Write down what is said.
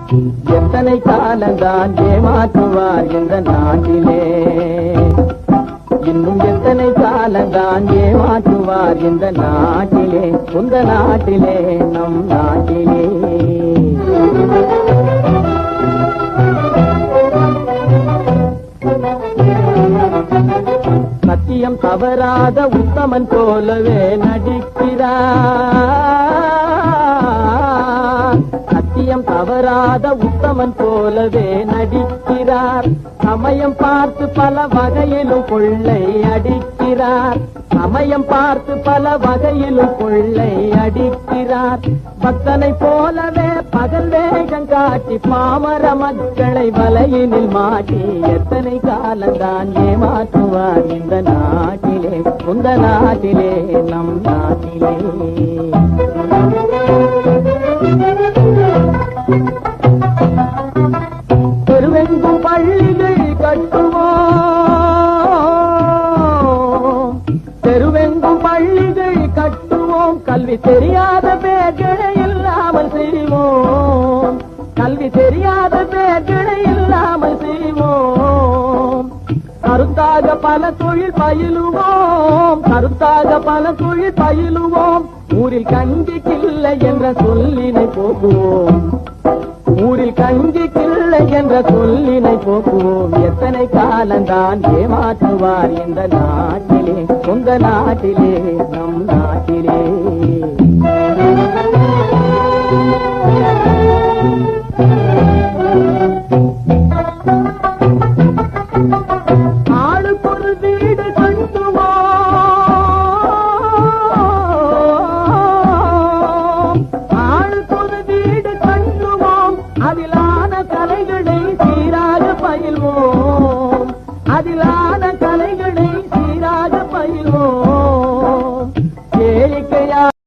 எத்தனை காலந்தான் ஏமாற்றுவார் இந்த நாட்டிலே, இன்னும் எத்தனை காலந்தான் ஏமாற்றுவார் இந்த நாட்டிலே, உந்த நாட்டிலே நம் நாட்டிலே. சத்தியம் தவறாத உத்தமன் போலவே நடிக்கிறார், சத்தியம் தவறாத உத்தமன் போலவே நடிக்கிறார். சமயம் பார்த்து பல வகையிலும் கொள்ளை அடிக்கிறார், சமயம் பார்த்து பல வகையிலும் கொள்ளை அடிக்கிறார். பக்தனை போலவே பகல் வேகம் காட்டி பாமர மக்களை வலையினில் மாட்டி எத்தனை காலந்தான் ஏமாற்றுவார் இந்த நாட்டிலே, உந்த நாட்டிலே நம் நாட்டிலே. தெருவெங்கும் பள்ளிகள் கட்டுவோம், தெருவெங்கும் பள்ளிகள் கட்டுவோம், கல்வி தெரியாத பேர்களை இல்லாமல் செய்வோம், கல்வி தெரியாத பேர்களை இல்லாமல் செய்வோம். கருத்தாக பல தொழில் பயிலுவோம், கருத்தாக பல தொழில் பயிலுவோம். ஊரில் கஞ்சி கிள்ளை என்ற சொல்லினை போக்குவோம், ஊரில் கஞ்சி கிள்ளை என்ற சொல்லினை போக்குவோம். எத்தனை காலந்தான் ஏமாற்றுவார் இந்த நாட்டிலே, உந்த நாட்டிலே நம் நாட்டிலே. ஆளுக்கொரு வீடு கட்டுவோம், ஆளுக்கொரு வீடு கட்டுவோம். அதிலான கலைகளை சீராக பயில்வோம், அதிலான